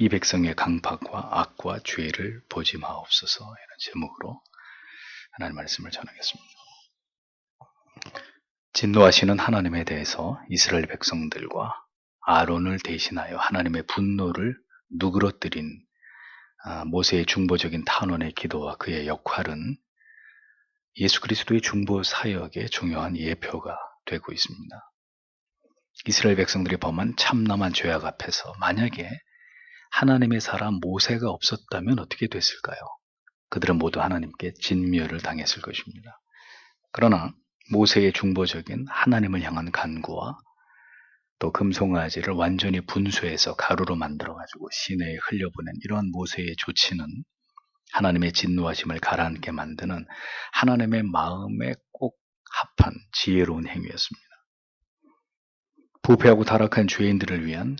이 백성의 강팍과 악과 죄를 보지 마옵소서 이런 제목으로 하나님 말씀을 전하겠습니다. 진노하시는 하나님에 대해서 이스라엘 백성들과 아론을 대신하여 하나님의 분노를 누그러뜨린 모세의 중보적인 탄원의 기도와 그의 역할은 예수 그리스도의 중보 사역의 중요한 예표가 되고 있습니다. 이스라엘 백성들이 범한 참남한 죄악 앞에서 만약에 하나님의 사람 모세가 없었다면 어떻게 됐을까요? 그들은 모두 하나님께 진멸을 당했을 것입니다. 그러나 모세의 중보적인 하나님을 향한 간구와 또 금송아지를 완전히 분수해서 가루로 만들어가지고 시내에 흘려보낸 이러한 모세의 조치는 하나님의 진노하심을 가라앉게 만드는 하나님의 마음에 꼭 합한 지혜로운 행위였습니다. 부패하고 타락한 죄인들을 위한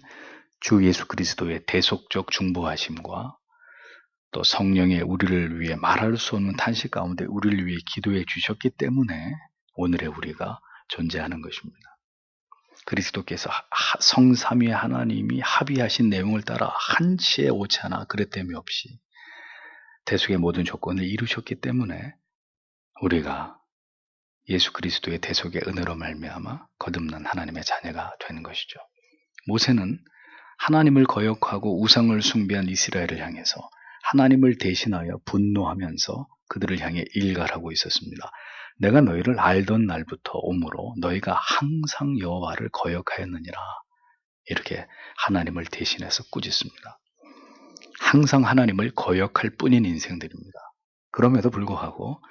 주 예수 그리스도의 대속적 중보하심과 또 성령의 우리를 위해 말할 수 없는 탄식 가운데 우리를 위해 기도해 주셨기 때문에 오늘의 우리가 존재하는 것입니다. 그리스도께서 성삼위 하나님이 합의하신 내용을 따라 한치의 오차나 그릇됨이 없이 대속의 모든 조건을 이루셨기 때문에 우리가 예수 그리스도의 대속의 은혜로 말미암아 거듭난 하나님의 자녀가 되는 것이죠. 모세는 하나님을 거역하고 우상을 숭배한 이스라엘을 향해서 하나님을 대신하여 분노하면서 그들을 향해 일갈하고 있었습니다. 내가 너희를 알던 날부터 오므로 너희가 항상 여호와를 거역하였느니라. 이렇게 하나님을 대신해서 꾸짖습니다. 항상 하나님을 거역할 뿐인 인생들입니다. 그럼에도 불구하고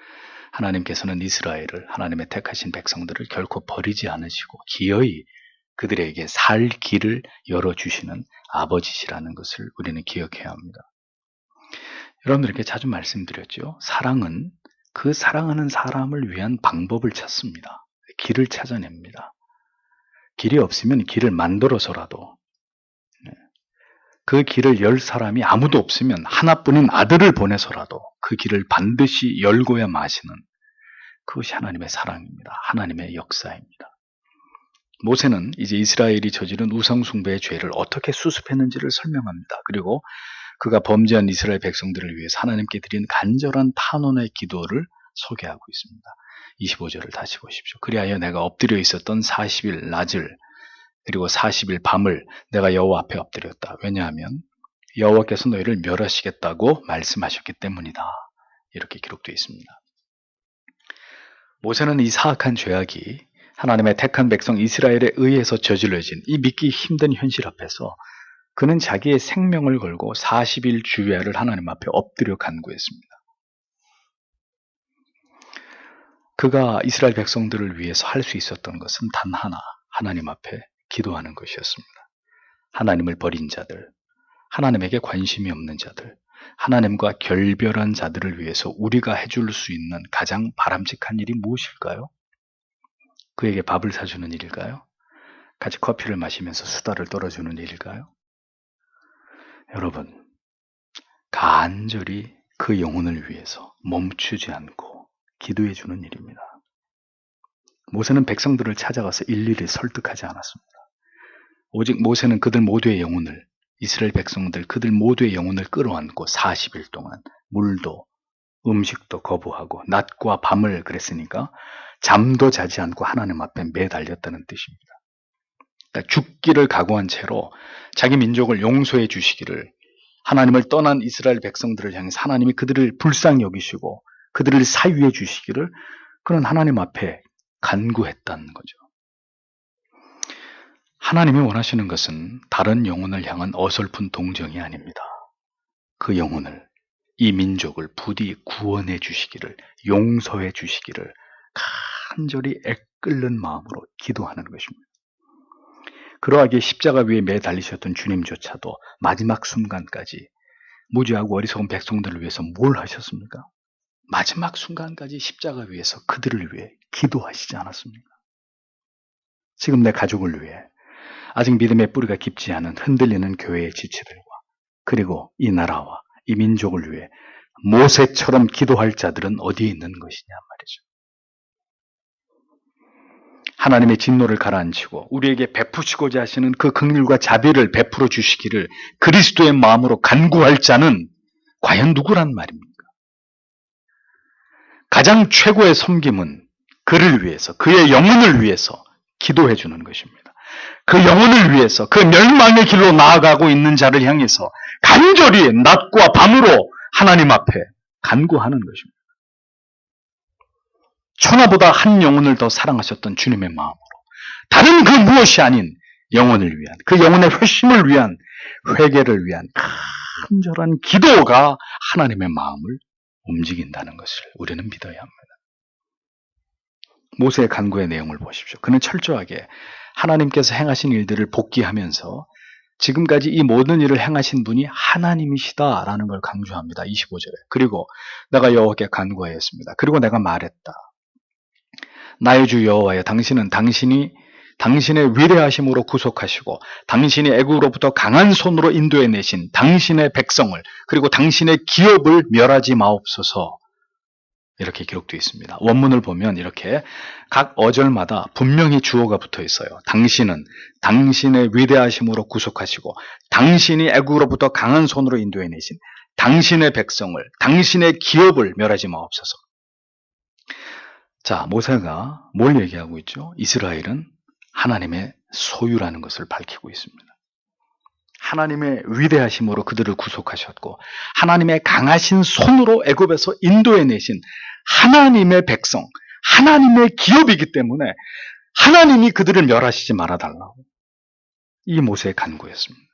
하나님께서는 이스라엘을, 하나님의 택하신 백성들을 결코 버리지 않으시고 기어이 그들에게 살 길을 열어주시는 아버지시라는 것을 우리는 기억해야 합니다. 여러분들에게 자주 말씀드렸죠. 사랑은 그 사랑하는 사람을 위한 방법을 찾습니다. 길을 찾아냅니다. 길이 없으면 길을 만들어서라도, 그 길을 열 사람이 아무도 없으면 하나뿐인 아들을 보내서라도 그 길을 반드시 열고야 마시는, 그것이 하나님의 사랑입니다. 하나님의 역사입니다. 모세는 이제 이스라엘이 저지른 우상숭배의 죄를 어떻게 수습했는지를 설명합니다. 그리고 그가 범죄한 이스라엘 백성들을 위해서 하나님께 드린 간절한 탄원의 기도를 소개하고 있습니다. 25절을 다시 보십시오. 그리하여 내가 엎드려 있었던 40일 낮을 그리고 40일 밤을 내가 여호와 앞에 엎드렸다. 왜냐하면 여호와께서 너희를 멸하시겠다고 말씀하셨기 때문이다. 이렇게 기록되어 있습니다. 모세는 이 사악한 죄악이 하나님의 택한 백성 이스라엘에 의해서 저질러진 이 믿기 힘든 현실 앞에서 그는 자기의 생명을 걸고 40일 주야를 하나님 앞에 엎드려 간구했습니다. 그가 이스라엘 백성들을 위해서 할 수 있었던 것은 단 하나, 하나님 앞에 기도하는 것이었습니다. 하나님을 버린 자들, 하나님에게 관심이 없는 자들, 하나님과 결별한 자들을 위해서 우리가 해줄 수 있는 가장 바람직한 일이 무엇일까요? 그에게 밥을 사주는 일일까요? 같이 커피를 마시면서 수다를 떨어주는 일일까요? 여러분, 간절히 그 영혼을 위해서 멈추지 않고 기도해 주는 일입니다. 모세는 백성들을 찾아가서 일일이 설득하지 않았습니다. 오직 모세는 그들 모두의 영혼을, 이스라엘 백성들 그들 모두의 영혼을 끌어안고 40일 동안 물도 음식도 거부하고 낮과 밤을 그랬으니까 잠도 자지 않고 하나님 앞에 매달렸다는 뜻입니다. 그러니까 죽기를 각오한 채로 자기 민족을 용서해 주시기를, 하나님을 떠난 이스라엘 백성들을 향해서 하나님이 그들을 불쌍히 여기시고 그들을 사유해 주시기를 그는 하나님 앞에 간구했다는 거죠. 하나님이 원하시는 것은 다른 영혼을 향한 어설픈 동정이 아닙니다. 그 영혼을, 이 민족을 부디 구원해 주시기를, 용서해 주시기를 간절히 애끓는 마음으로 기도하는 것입니다. 그러하기에 십자가 위에 매달리셨던 주님조차도 마지막 순간까지 무지하고 어리석은 백성들을 위해서 뭘 하셨습니까? 마지막 순간까지 십자가 위에서 그들을 위해 기도하시지 않았습니까? 지금 내 가족을 위해, 아직 믿음의 뿌리가 깊지 않은 흔들리는 교회의 지체들과 그리고 이 나라와 이 민족을 위해 모세처럼 기도할 자들은 어디에 있는 것이냐 말이죠. 하나님의 진노를 가라앉히고 우리에게 베푸시고자 하시는 그 긍휼과 자비를 베풀어 주시기를 그리스도의 마음으로 간구할 자는 과연 누구란 말입니까? 가장 최고의 섬김은 그를 위해서, 그의 영혼을 위해서 기도해 주는 것입니다. 그 영혼을 위해서, 그 멸망의 길로 나아가고 있는 자를 향해서 간절히 낮과 밤으로 하나님 앞에 간구하는 것입니다. 천하보다 한 영혼을 더 사랑하셨던 주님의 마음으로 다른 그 무엇이 아닌 영혼을 위한, 그 영혼의 회심을 위한, 회개를 위한 간절한 기도가 하나님의 마음을 움직인다는 것을 우리는 믿어야 합니다. 모세의 간구의 내용을 보십시오. 그는 철저하게 하나님께서 행하신 일들을 복기하면서 지금까지 이 모든 일을 행하신 분이 하나님이시다라는 걸 강조합니다. 25절에. 그리고 내가 여호와께 간구하였습니다. 그리고 내가 말했다. 나의 주 여호와여, 당신은 당신의 위대하심으로 구속하시고 당신이 애국으로부터 강한 손으로 인도해내신 당신의 백성을, 그리고 당신의 기업을 멸하지 마옵소서. 이렇게 기록되어 있습니다. 원문을 보면 이렇게 각 어절마다 분명히 주어가 붙어 있어요. 당신은 당신의 위대하심으로 구속하시고 당신이 애국으로부터 강한 손으로 인도해내신 당신의 백성을, 당신의 기업을 멸하지 마옵소서. 자, 모세가 뭘 얘기하고 있죠? 이스라엘은 하나님의 소유라는 것을 밝히고 있습니다. 하나님의 위대하심으로 그들을 구속하셨고 하나님의 강하신 손으로 애굽에서 인도해내신 하나님의 백성, 하나님의 기업이기 때문에 하나님이 그들을 멸하시지 말아달라고, 이 모세의 간구였습니다.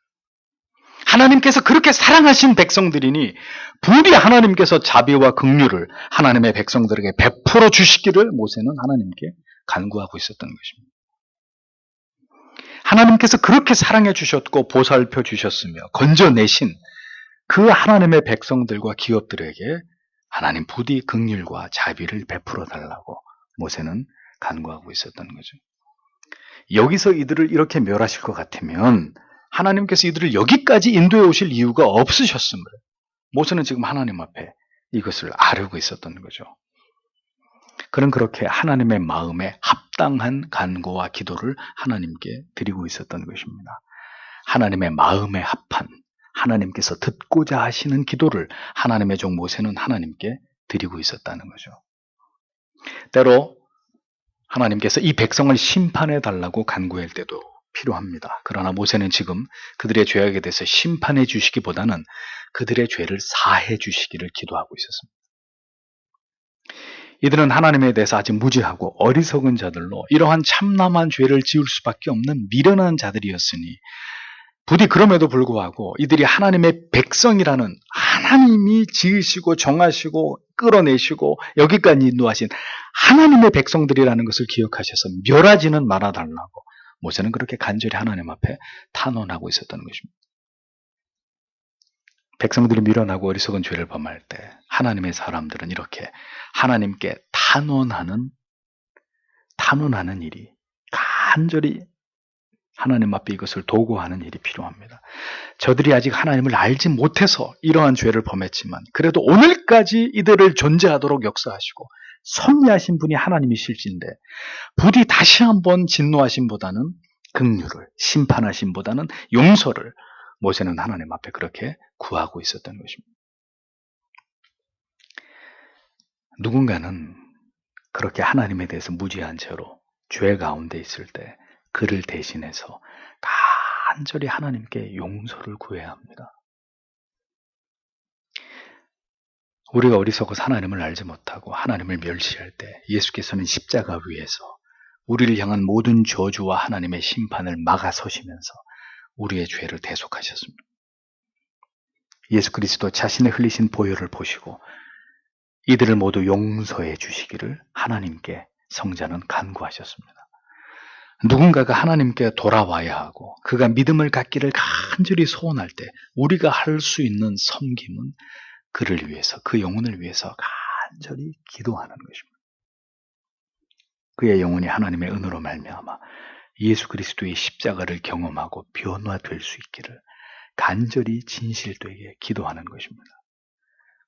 하나님께서 그렇게 사랑하신 백성들이니 부디 하나님께서 자비와 긍휼을 하나님의 백성들에게 베풀어 주시기를 모세는 하나님께 간구하고 있었던 것입니다. 하나님께서 그렇게 사랑해 주셨고 보살펴 주셨으며 건져내신 그 하나님의 백성들과 기업들에게 하나님 부디 긍휼과 자비를 베풀어 달라고 모세는 간구하고 있었던 거죠. 여기서 이들을 이렇게 멸하실 것 같으면 하나님께서 이들을 여기까지 인도해 오실 이유가 없으셨으므로 모세는 지금 하나님 앞에 이것을 아뢰고 있었던 거죠. 그는 그렇게 하나님의 마음에 합당한 간구와 기도를 하나님께 드리고 있었던 것입니다. 하나님의 마음에 합한, 하나님께서 듣고자 하시는 기도를 하나님의 종 모세는 하나님께 드리고 있었다는 거죠. 때로 하나님께서 이 백성을 심판해 달라고 간구할 때도 필요합니다. 그러나 모세는 지금 그들의 죄악에 대해서 심판해 주시기보다는 그들의 죄를 사해 주시기를 기도하고 있었습니다. 이들은 하나님에 대해서 아직 무지하고 어리석은 자들로 이러한 참남한 죄를 지을 수밖에 없는 미련한 자들이었으니 부디 그럼에도 불구하고 이들이 하나님의 백성이라는, 하나님이 지으시고 정하시고 끌어내시고 여기까지 인도하신 하나님의 백성들이라는 것을 기억하셔서 멸하지는 말아달라고 모세는 그렇게 간절히 하나님 앞에 탄원하고 있었던 것입니다. 백성들이 미련하고 어리석은 죄를 범할 때 하나님의 사람들은 이렇게 하나님께 탄원하는 일이, 간절히 하나님 앞에 이것을 도구하는 일이 필요합니다. 저들이 아직 하나님을 알지 못해서 이러한 죄를 범했지만 그래도 오늘까지 이들을 존재하도록 역사하시고 섭리하신 분이 하나님이실진데 부디 다시 한번 진노하심보다는 긍휼을, 심판하심보다는 용서를 모세는 하나님 앞에 그렇게 구하고 있었던 것입니다. 누군가는 그렇게 하나님에 대해서 무지한 채로 죄 가운데 있을 때 그를 대신해서 간절히 하나님께 용서를 구해야 합니다. 우리가 어리석어서 하나님을 알지 못하고 하나님을 멸시할 때 예수께서는 십자가 위에서 우리를 향한 모든 저주와 하나님의 심판을 막아서시면서 우리의 죄를 대속하셨습니다. 예수 그리스도 자신의 흘리신 보혈을 보시고 이들을 모두 용서해 주시기를 하나님께 성자는 간구하셨습니다. 누군가가 하나님께 돌아와야 하고 그가 믿음을 갖기를 간절히 소원할 때 우리가 할 수 있는 섬김은 그를 위해서, 그 영혼을 위해서 간절히 기도하는 것입니다. 그의 영혼이 하나님의 은혜로 말미암아 예수 그리스도의 십자가를 경험하고 변화될 수 있기를 간절히 진실되게 기도하는 것입니다.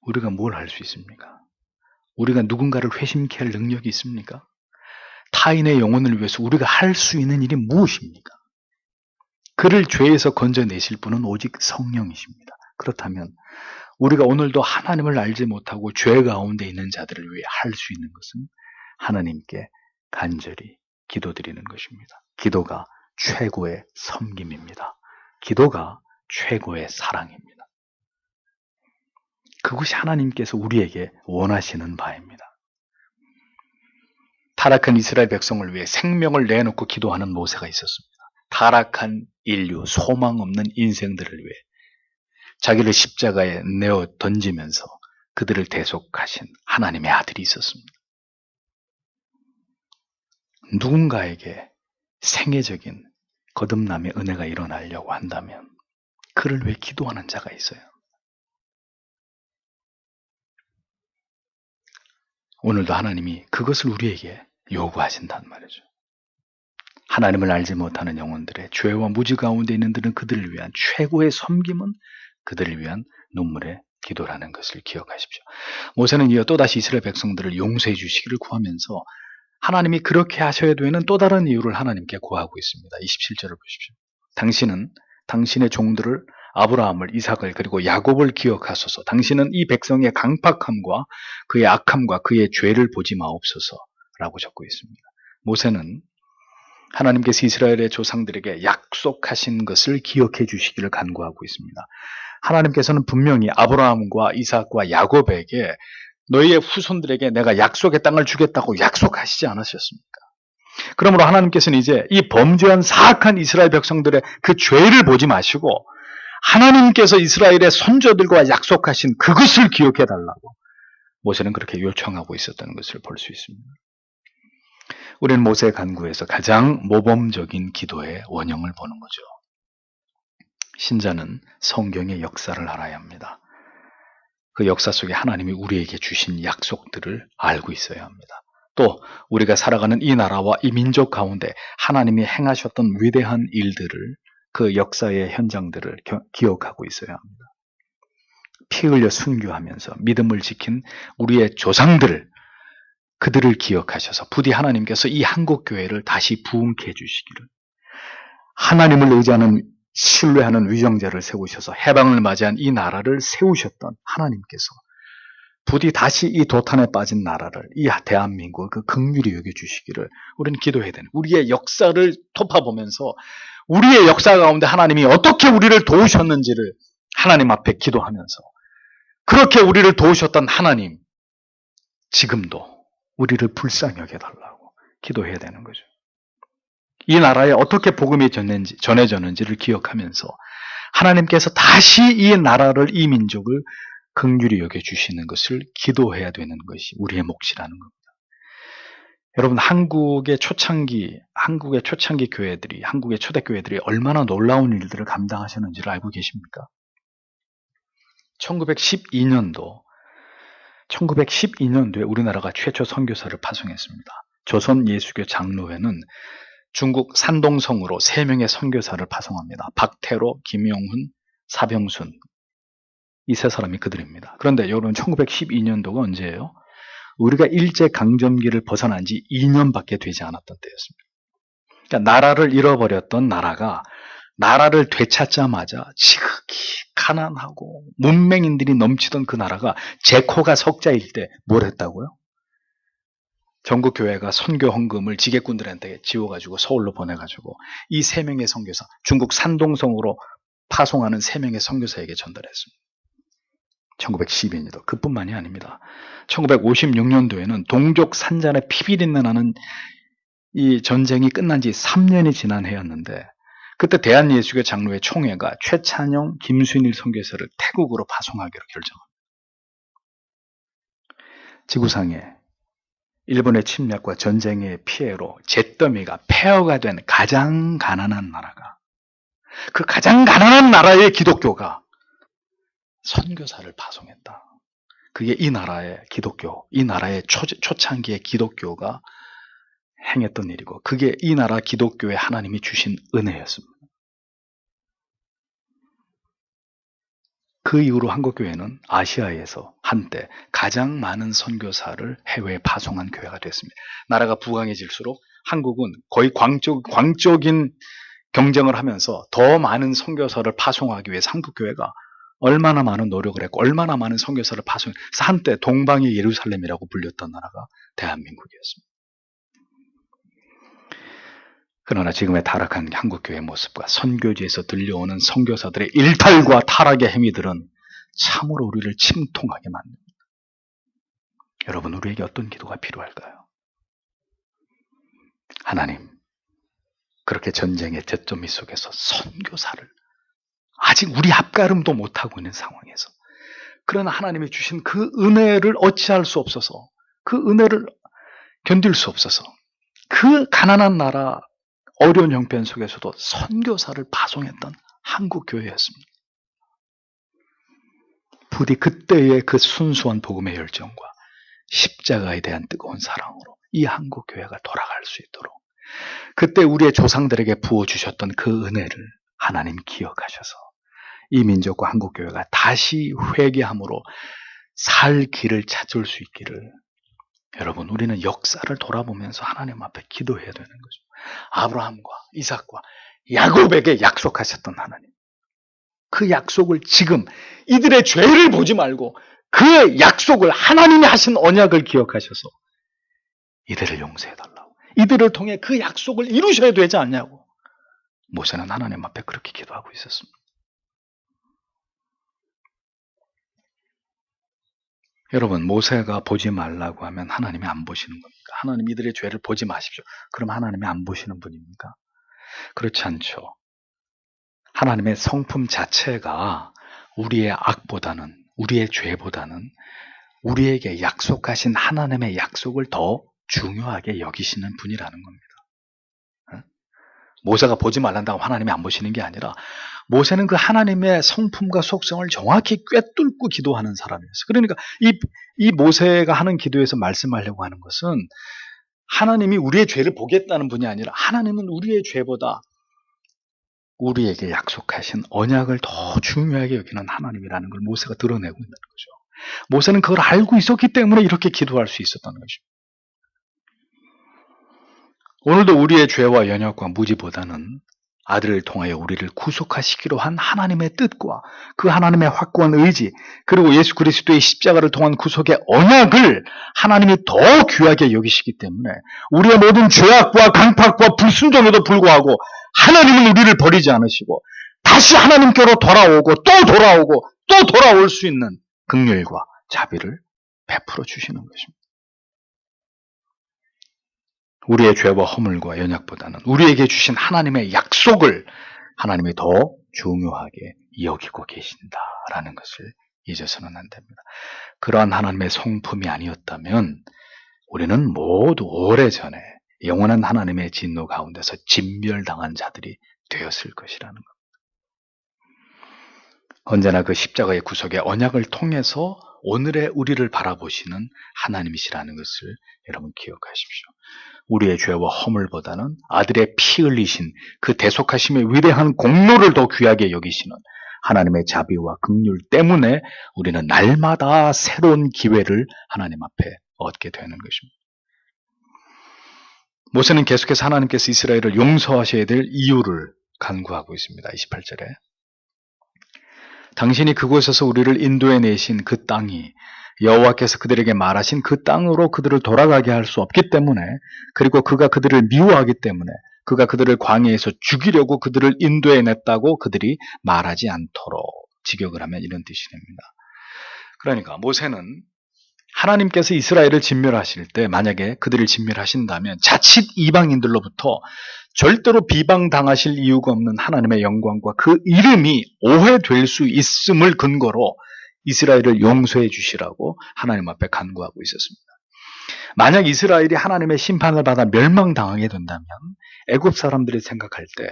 우리가 뭘 할 수 있습니까? 우리가 누군가를 회심케 할 능력이 있습니까? 타인의 영혼을 위해서 우리가 할 수 있는 일이 무엇입니까? 그를 죄에서 건져내실 분은 오직 성령이십니다. 그렇다면 우리가 오늘도 하나님을 알지 못하고 죄 가운데 있는 자들을 위해 할 수 있는 것은 하나님께 간절히 기도드리는 것입니다. 기도가 최고의 섬김입니다. 기도가 최고의 사랑입니다. 그것이 하나님께서 우리에게 원하시는 바입니다. 타락한 이스라엘 백성을 위해 생명을 내놓고 기도하는 모세가 있었습니다. 타락한 인류, 소망 없는 인생들을 위해 자기를 십자가에 내어 던지면서 그들을 대속하신 하나님의 아들이 있었습니다. 누군가에게 생애적인 거듭남의 은혜가 일어나려고 한다면 그를 위해 기도하는 자가 있어요. 오늘도 하나님이 그것을 우리에게 요구하신단 말이죠. 하나님을 알지 못하는 영혼들의 죄와 무지 가운데 있는 들은 그들을 위한 최고의 섬김은 그들을 위한 눈물의 기도라는 것을 기억하십시오. 모세는 이어 또다시 이스라엘 백성들을 용서해 주시기를 구하면서 하나님이 그렇게 하셔야 되는 또 다른 이유를 하나님께 구하고 있습니다. 27절을 보십시오. 당신은 당신의 종들을 아브라함을, 이삭을 그리고 야곱을 기억하소서. 당신은 이 백성의 강팍함과 그의 악함과 그의 죄를 보지 마옵소서라고 적고 있습니다. 모세는 하나님께서 이스라엘의 조상들에게 약속하신 것을 기억해 주시기를 간구하고 있습니다. 하나님께서는 분명히 아브라함과 이삭과 야곱에게 너희의 후손들에게 내가 약속의 땅을 주겠다고 약속하시지 않으셨습니까? 그러므로 하나님께서는 이제 이 범죄한 사악한 이스라엘 백성들의 그 죄를 보지 마시고 하나님께서 이스라엘의 선조들과 약속하신 그것을 기억해 달라고 모세는 그렇게 요청하고 있었다는 것을 볼 수 있습니다. 우리는 모세의 간구에서 가장 모범적인 기도의 원형을 보는 거죠. 신자는 성경의 역사를 알아야 합니다. 그 역사 속에 하나님이 우리에게 주신 약속들을 알고 있어야 합니다. 또 우리가 살아가는 이 나라와 이 민족 가운데 하나님이 행하셨던 위대한 일들을, 그 역사의 현장들을 기억하고 있어야 합니다. 피 흘려 순교하면서 믿음을 지킨 우리의 조상들을, 그들을 기억하셔서 부디 하나님께서 이 한국교회를 다시 부흥케 해주시기를, 하나님을 의지하는 신뢰하는 위정자를 세우셔서 해방을 맞이한 이 나라를 세우셨던 하나님께서 부디 다시 이 도탄에 빠진 나라를, 이 대한민국을 그 긍휼히 여겨주시기를 우리는 기도해야 되는, 우리의 역사를 돌아보면서 우리의 역사 가운데 하나님이 어떻게 우리를 도우셨는지를 하나님 앞에 기도하면서, 그렇게 우리를 도우셨던 하나님, 지금도 우리를 불쌍히 여겨달라고 기도해야 되는 거죠. 이 나라에 어떻게 복음이 전해졌는지를 기억하면서 하나님께서 다시 이 나라를, 이 민족을 긍휼히 여겨주시는 것을 기도해야 되는 것이 우리의 몫이라는 겁니다. 여러분, 한국의 초창기 교회들이, 한국의 초대교회들이 얼마나 놀라운 일들을 감당하셨는지를 알고 계십니까? 1912년도에 우리나라가 최초 선교사를 파송했습니다. 조선 예수교 장로회는 중국 산동성으로 3명의 선교사를 파송합니다. 박태로, 김용훈, 사병순, 이 3사람이 그들입니다. 그런데 여러분, 1912년도가 언제예요? 우리가 일제강점기를 벗어난 지 2년밖에 되지 않았던 때였습니다. 그러니까 나라를 잃어버렸던 나라가 나라를 되찾자마자 지극히 가난하고 문맹인들이 넘치던 그 나라가 제코가 석자일 때 뭘 했다고요? 전국교회가 선교 헌금을 지게꾼들한테 지워가지고 서울로 보내가지고 이 3명의 선교사, 중국 산동성으로 파송하는 3명의 선교사에게 전달했습니다. 1912년도. 그뿐만이 아닙니다. 1956년도에는 동족 산잔의 피비린내 나는 이 전쟁이 끝난 지 3년이 지난 해였는데, 그때 대한예수교 장로회 총회가 최찬영, 김순일 선교사를 태국으로 파송하기로 결정합니다. 지구상에 일본의 침략과 전쟁의 피해로 잿더미가 폐허가 된 가장 가난한 나라가, 그 가장 가난한 나라의 기독교가 선교사를 파송했다. 그게 이 나라의 기독교, 이 나라의 초창기의 기독교가 행했던 일이고, 그게 이 나라 기독교에 하나님이 주신 은혜였습니다. 그 이후로 한국교회는 아시아에서 한때 가장 많은 선교사를 해외에 파송한 교회가 됐습니다. 나라가 부강해질수록 한국은 거의 광적인 경쟁을 하면서 더 많은 선교사를 파송하기 위해서 한국 교회가 얼마나 많은 노력을 했고 얼마나 많은 선교사를 파송해서 한때 동방의 예루살렘이라고 불렸던 나라가 대한민국이었습니다. 그러나 지금의 타락한 한국교회의 모습과 선교지에서 들려오는 선교사들의 일탈과 타락의 행위들은 참으로 우리를 침통하게 만듭니다. 여러분, 우리에게 어떤 기도가 필요할까요? 하나님, 그렇게 전쟁의 잿더미 속에서 선교사를 아직 우리 앞가름도 못하고 있는 상황에서, 그러나 하나님이 주신 그 은혜를 어찌할 수 없어서, 그 은혜를 견딜 수 없어서 그 가난한 나라 어려운 형편 속에서도 선교사를 파송했던 한국 교회였습니다. 부디 그때의 그 순수한 복음의 열정과 십자가에 대한 뜨거운 사랑으로 이 한국 교회가 돌아갈 수 있도록 그때 우리의 조상들에게 부어주셨던 그 은혜를 하나님 기억하셔서 이 민족과 한국 교회가 다시 회개함으로 살 길을 찾을 수 있기를, 여러분, 우리는 역사를 돌아보면서 하나님 앞에 기도해야 되는 거죠. 아브라함과 이삭과 야곱에게 약속하셨던 하나님, 그 약속을 지금 이들의 죄를 보지 말고 그 약속을, 하나님이 하신 언약을 기억하셔서 이들을 용서해달라고, 이들을 통해 그 약속을 이루셔야 되지 않냐고 모세는 하나님 앞에 그렇게 기도하고 있었습니다. 여러분, 모세가 보지 말라고 하면 하나님이 안 보시는 겁니까? 하나님 이들의 죄를 보지 마십시오. 그럼 하나님이 안 보시는 분입니까? 그렇지 않죠. 하나님의 성품 자체가 우리의 악보다는, 우리의 죄보다는 우리에게 약속하신 하나님의 약속을 더 중요하게 여기시는 분이라는 겁니다. 모세가 보지 말란다고 하나님이 안 보시는 게 아니라 모세는 그 하나님의 성품과 속성을 정확히 꿰뚫고 기도하는 사람이었어요. 그러니까 이 모세가 하는 기도에서 말씀하려고 하는 것은 하나님이 우리의 죄를 보겠다는 분이 아니라 하나님은 우리의 죄보다 우리에게 약속하신 언약을 더 중요하게 여기는 하나님이라는 걸 모세가 드러내고 있는 거죠. 모세는 그걸 알고 있었기 때문에 이렇게 기도할 수 있었다는 것입니다. 오늘도 우리의 죄와 연약과 무지보다는 아들을 통하여 우리를 구속하시기로 한 하나님의 뜻과 그 하나님의 확고한 의지, 그리고 예수 그리스도의 십자가를 통한 구속의 언약을 하나님이 더 귀하게 여기시기 때문에 우리의 모든 죄악과 강팍과 불순종에도 불구하고 하나님은 우리를 버리지 않으시고 다시 하나님께로 돌아오고 또 돌아올 수 있는 긍휼과 자비를 베풀어 주시는 것입니다. 우리의 죄와 허물과 연약보다는 우리에게 주신 하나님의 약속을 하나님이 더 중요하게 여기고 계신다라는 것을 잊어서는 안 됩니다. 그러한 하나님의 성품이 아니었다면 우리는 모두 오래전에 영원한 하나님의 진노 가운데서 진멸당한 자들이 되었을 것이라는 겁니다. 언제나 그 십자가의 구속의 언약을 통해서 오늘의 우리를 바라보시는 하나님이시라는 것을 여러분 기억하십시오. 우리의 죄와 허물보다는 아들의 피 흘리신 그 대속하심의 위대한 공로를 더 귀하게 여기시는 하나님의 자비와 긍휼 때문에 우리는 날마다 새로운 기회를 하나님 앞에 얻게 되는 것입니다. 모세는 계속해서 하나님께서 이스라엘을 용서하셔야 될 이유를 간구하고 있습니다. 28절에 당신이 그곳에서 우리를 인도해 내신 그 땅이 여호와께서 그들에게 말하신 그 땅으로 그들을 돌아가게 할 수 없기 때문에, 그리고 그가 그들을 미워하기 때문에 그가 그들을 광야에서 죽이려고 그들을 인도해 냈다고 그들이 말하지 않도록 직역을 하면 이런 뜻이 됩니다. 그러니까 모세는 하나님께서 이스라엘을 진멸하실 때 만약에 그들을 진멸하신다면 자칫 이방인들로부터 절대로 비방당하실 이유가 없는 하나님의 영광과 그 이름이 오해될 수 있음을 근거로 이스라엘을 용서해 주시라고 하나님 앞에 간구하고 있었습니다. 만약 이스라엘이 하나님의 심판을 받아 멸망당하게 된다면 애굽 사람들이 생각할 때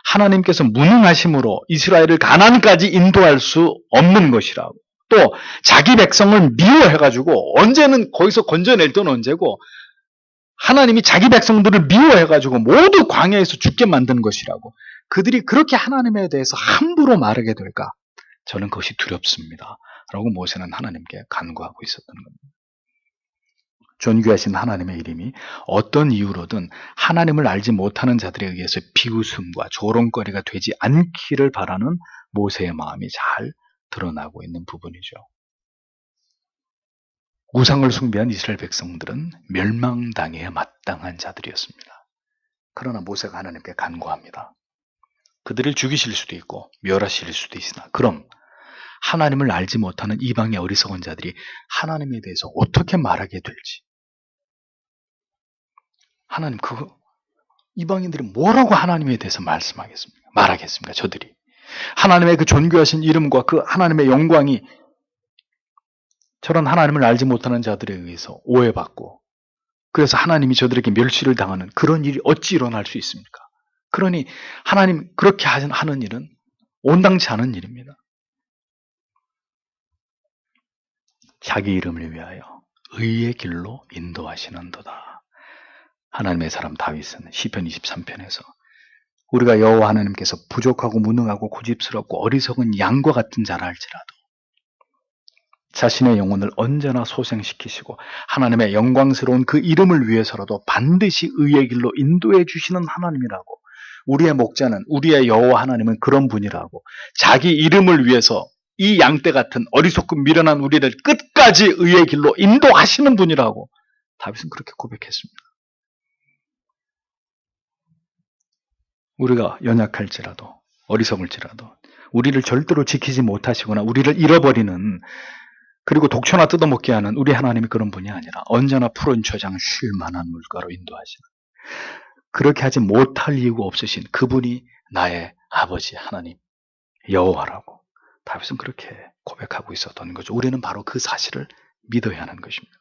하나님께서 무능하심으로 이스라엘을 가나안까지 인도할 수 없는 것이라고, 또 자기 백성을 미워해가지고 언제는 거기서 건져낼 때는 언제고 하나님이 자기 백성들을 미워해가지고 모두 광야에서 죽게 만든 것이라고, 그들이 그렇게 하나님에 대해서 함부로 말하게 될까, 저는 그것이 두렵습니다. 라고 모세는 하나님께 간구하고 있었던 겁니다. 존귀하신 하나님의 이름이 어떤 이유로든 하나님을 알지 못하는 자들에 의해서 비웃음과 조롱거리가 되지 않기를 바라는 모세의 마음이 잘 드러나고 있는 부분이죠. 우상을 숭배한 이스라엘 백성들은 멸망당해야 마땅한 자들이었습니다. 그러나 모세가 하나님께 간구합니다. 그들을 죽이실 수도 있고 멸하실 수도 있으나 그럼 하나님을 알지 못하는 이방의 어리석은 자들이 하나님에 대해서 어떻게 말하게 될지, 하나님 이방인들이 뭐라고 하나님에 대해서 말하겠습니까? 저들이 하나님의 그 존귀하신 이름과 그 하나님의 영광이 저런 하나님을 알지 못하는 자들에 의해서 오해받고, 그래서 하나님이 저들에게 멸시를 당하는 그런 일이 어찌 일어날 수 있습니까? 그러니 하나님 그렇게 하는 일은 온당치 않은 일입니다. 자기 이름을 위하여 의의 길로 인도하시는도다. 하나님의 사람 다윗은 시편 23편에서 우리가 여호와 하나님께서 부족하고 무능하고 고집스럽고 어리석은 양과 같은 자라 할지라도 자신의 영혼을 언제나 소생시키시고 하나님의 영광스러운 그 이름을 위해서라도 반드시 의의 길로 인도해 주시는 하나님이라고, 우리의 목자는, 우리의 여호와 하나님은 그런 분이라고, 자기 이름을 위해서 이 양떼 같은 어리석고 미련한 우리를 끝까지 의의 길로 인도하시는 분이라고 다윗은 그렇게 고백했습니다. 우리가 연약할지라도 어리석을지라도 우리를 절대로 지키지 못하시거나 우리를 잃어버리는, 그리고 독초나 뜯어먹게 하는 우리 하나님이 그런 분이 아니라 언제나 푸른 초장 쉴 만한 물가로 인도하시는, 그렇게 하지 못할 이유가 없으신 그분이 나의 아버지 하나님 여호와라고 다윗은 그렇게 고백하고 있었던 거죠. 우리는 바로 그 사실을 믿어야 하는 것입니다.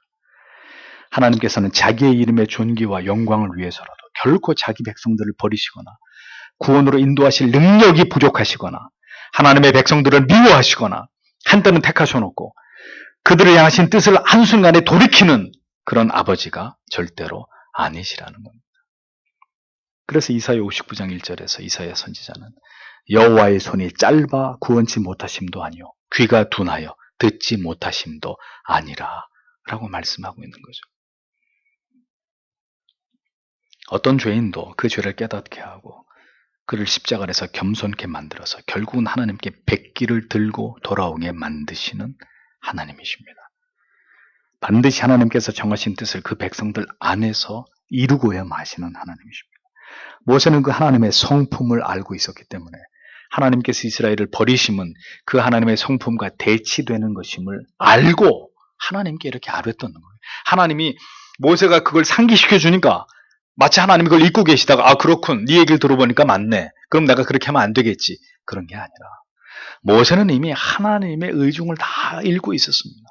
하나님께서는 자기의 이름의 존귀와 영광을 위해서라도 결코 자기 백성들을 버리시거나 구원으로 인도하실 능력이 부족하시거나 하나님의 백성들을 미워하시거나 한때는 택하셔놓고 그들을 향하신 뜻을 한순간에 돌이키는 그런 아버지가 절대로 아니시라는 겁니다. 그래서 이사야 59장 1절에서 이사야 선지자는 여호와의 손이 짧아 구원치 못하심도 아니요 귀가 둔하여 듣지 못하심도 아니라 라고 말씀하고 있는 거죠. 어떤 죄인도 그 죄를 깨닫게 하고 그를 십자가에서 겸손케 만들어서 결국은 하나님께 백기를 들고 돌아오게 만드시는 하나님이십니다. 반드시 하나님께서 정하신 뜻을 그 백성들 안에서 이루고야 마시는 하나님이십니다. 모세는 그 하나님의 성품을 알고 있었기 때문에 하나님께서 이스라엘을 버리심은 그 하나님의 성품과 대치되는 것임을 알고 하나님께 이렇게 아뢰었던 거예요. 하나님이 모세가 그걸 상기시켜 주니까 마치 하나님이 그걸 읽고 계시다가 그렇군, 네 얘기를 들어보니까 맞네, 그럼 내가 그렇게 하면 안 되겠지, 그런 게 아니라 모세는 이미 하나님의 의중을 다 읽고 있었습니다.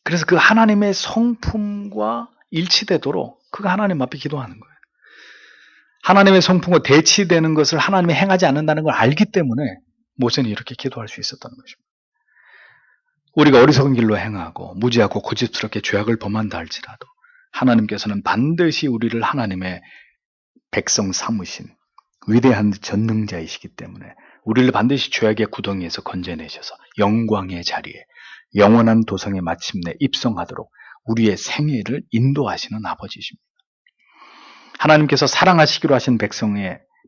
그래서 그 하나님의 성품과 일치되도록 그가 하나님 앞에 기도하는 거예요. 하나님의 성품과 대치되는 것을 하나님이 행하지 않는다는 걸 알기 때문에 모세는 이렇게 기도할 수 있었던 것입니다. 우리가 어리석은 길로 행하고 무지하고 고집스럽게 죄악을 범한다 할지라도 하나님께서는 반드시 우리를 하나님의 백성 삼으신 위대한 전능자이시기 때문에 우리를 반드시 죄악의 구덩이에서 건져내셔서 영광의 자리에 영원한 도성에 마침내 입성하도록 우리의 생애를 인도하시는 아버지십니다. 하나님께서 사랑하시기로 하신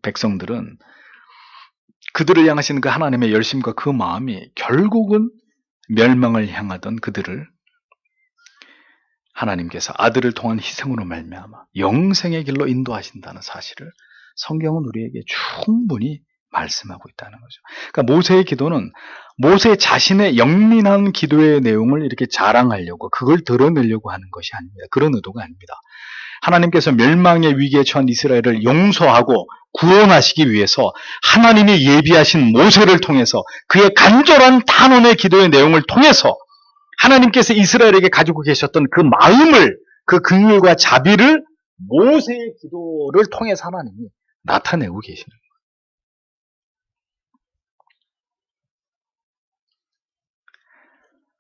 백성들은 그들을 향하신 그 하나님의 열심과 그 마음이 결국은 멸망을 향하던 그들을 하나님께서 아들을 통한 희생으로 말미암아 영생의 길로 인도하신다는 사실을 성경은 우리에게 충분히 말씀하고 있다는 거죠. 그러니까 모세의 기도는 모세 자신의 영민한 기도의 내용을 이렇게 자랑하려고 그걸 드러내려고 하는 것이 아닙니다. 그런 의도가 아닙니다. 하나님께서 멸망의 위기에 처한 이스라엘을 용서하고 구원하시기 위해서 하나님이 예비하신 모세를 통해서 그의 간절한 단원의 기도의 내용을 통해서 하나님께서 이스라엘에게 가지고 계셨던 그 마음을, 그 긍휼과 자비를 모세의 기도를 통해서 하나님이 나타내고 계시는 거예요.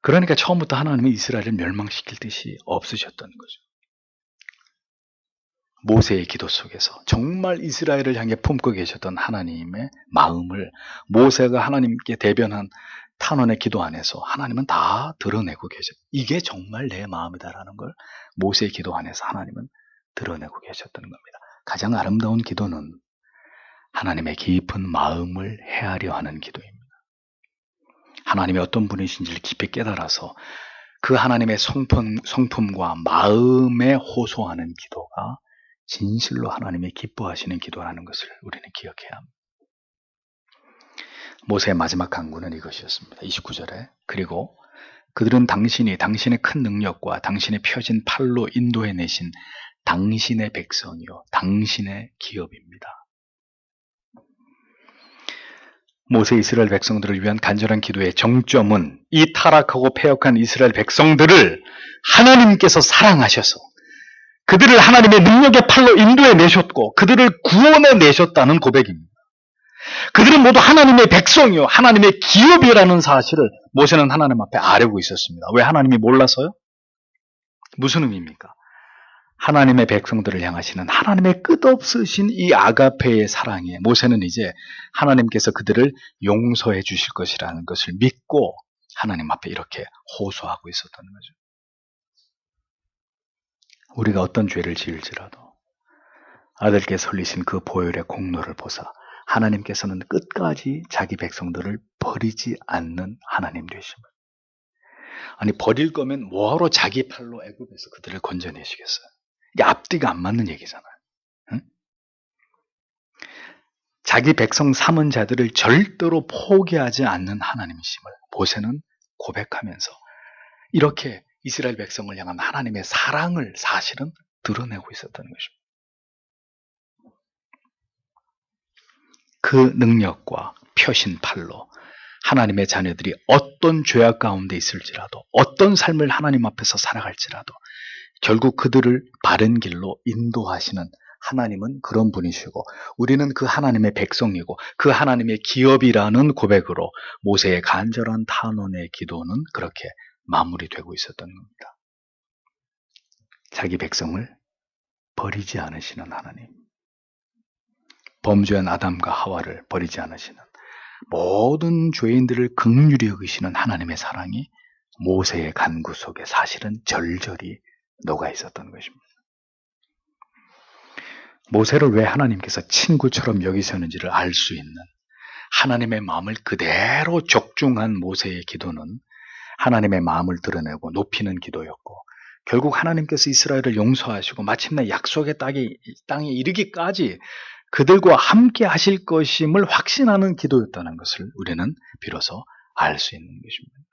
그러니까 처음부터 하나님은 이스라엘을 멸망시킬 뜻이 없으셨던 거죠. 모세의 기도 속에서 정말 이스라엘을 향해 품고 계셨던 하나님의 마음을 모세가 하나님께 대변한 탄원의 기도 안에서 하나님은 다 드러내고 계셨. 이게 정말 내 마음이다라는 걸 모세의 기도 안에서 하나님은 드러내고 계셨던 겁니다. 가장 아름다운 기도는 하나님의 깊은 마음을 헤아려 하는 기도입니다. 하나님이 어떤 분이신지를 깊이 깨달아서 그 하나님의 성품과 마음에 호소하는 기도가 진실로 하나님이 기뻐하시는 기도라는 것을 우리는 기억해야 합니다. 모세의 마지막 간구는 이것이었습니다. 29절에 그리고 그들은 당신의 큰 능력과 당신의 펴진 팔로 인도해내신 당신의 백성이요 당신의 기업입니다. 모세 이스라엘 백성들을 위한 간절한 기도의 정점은 이 타락하고 패역한 이스라엘 백성들을 하나님께서 사랑하셔서 그들을 하나님의 능력의 팔로 인도해 내셨고 그들을 구원해 내셨다는 고백입니다. 그들은 모두 하나님의 백성이요 하나님의 기업이라는 사실을 모세는 하나님 앞에 아뢰고 있었습니다. 왜 하나님이 몰라서요? 무슨 의미입니까? 하나님의 백성들을 향하시는 하나님의 끝없으신 이 아가페의 사랑에 모세는 이제 하나님께서 그들을 용서해 주실 것이라는 것을 믿고 하나님 앞에 이렇게 호소하고 있었다는 거죠. 우리가 어떤 죄를 지을지라도 아들께서 흘리신 그 보혈의 공로를 보사 하나님께서는 끝까지 자기 백성들을 버리지 않는 하나님 되심을. 아니 버릴 거면 뭐하러 자기 팔로 애굽에서 그들을 건져내시겠어요? 이게 앞뒤가 안 맞는 얘기잖아요. 응? 자기 백성 삼은 자들을 절대로 포기하지 않는 하나님이심을 모세는 고백하면서 이렇게 이스라엘 백성을 향한 하나님의 사랑을 사실은 드러내고 있었다는 것입니다. 그 능력과 펴신 팔로 하나님의 자녀들이 어떤 죄악 가운데 있을지라도 어떤 삶을 하나님 앞에서 살아갈지라도 결국 그들을 바른 길로 인도하시는 하나님은 그런 분이시고 우리는 그 하나님의 백성이고 그 하나님의 기업이라는 고백으로 모세의 간절한 탄원의 기도는 그렇게 마무리되고 있었던 겁니다. 자기 백성을 버리지 않으시는 하나님, 범죄한 아담과 하와를 버리지 않으시는 모든 죄인들을 긍휼히 여기시는 하나님의 사랑이 모세의 간구 속에 사실은 절절히 녹아 있었던 것입니다. 모세를 왜 하나님께서 친구처럼 여기셨는지를 알 수 있는 하나님의 마음을 그대로 적중한 모세의 기도는 하나님의 마음을 드러내고 높이는 기도였고 결국 하나님께서 이스라엘을 용서하시고 마침내 약속의 땅에 이르기까지 그들과 함께 하실 것임을 확신하는 기도였다는 것을 우리는 비로소 알 수 있는 것입니다.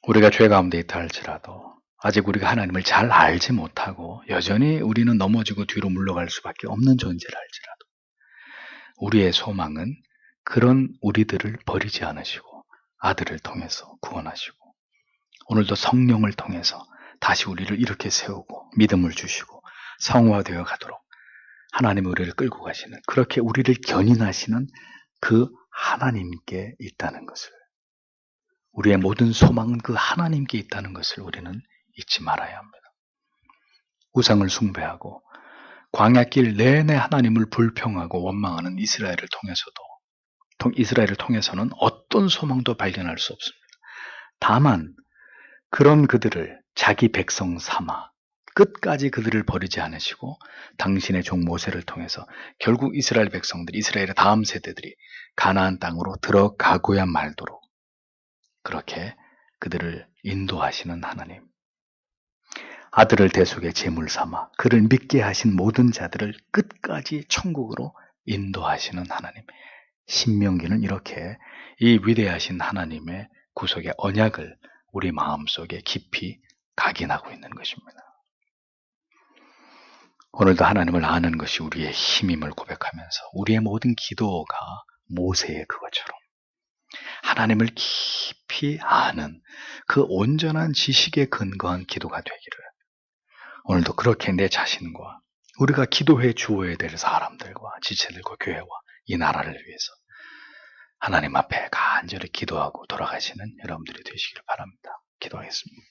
우리가 죄 가운데 있다 할지라도 아직 우리가 하나님을 잘 알지 못하고 여전히 우리는 넘어지고 뒤로 물러갈 수밖에 없는 존재를 알지라도 우리의 소망은 그런 우리들을 버리지 않으시고 아들을 통해서 구원하시고 오늘도 성령을 통해서 다시 우리를 이렇게 세우고 믿음을 주시고 성화되어 가도록 하나님이 우리를 끌고 가시는 그렇게 우리를 견인하시는 그 하나님께 있다는 것을 우리의 모든 소망은 그 하나님께 있다는 것을 우리는 잊지 말아야 합니다. 우상을 숭배하고 광야길 내내 하나님을 불평하고 원망하는 이스라엘을 통해서는 어떤 소망도 발견할 수 없습니다. 다만 그런 그들을 자기 백성 삼아 끝까지 그들을 버리지 않으시고 당신의 종 모세를 통해서 결국 이스라엘 백성들이 이스라엘의 다음 세대들이 가나안 땅으로 들어가고야 말도록 그렇게 그들을 인도하시는 하나님, 아들을 대속의 제물 삼아 그를 믿게 하신 모든 자들을 끝까지 천국으로 인도하시는 하나님. 신명기는 이렇게 이 위대하신 하나님의 구속의 언약을 우리 마음속에 깊이 각인하고 있는 것입니다. 오늘도 하나님을 아는 것이 우리의 힘임을 고백하면서 우리의 모든 기도가 모세의 그것처럼 하나님을 깊이 아는 그 온전한 지식에 근거한 기도가 되기를 오늘도 그렇게 내 자신과 우리가 기도해 주어야 될 사람들과 지체들과 교회와 이 나라를 위해서 하나님 앞에 간절히 기도하고 돌아가시는 여러분들이 되시기를 바랍니다. 기도하겠습니다.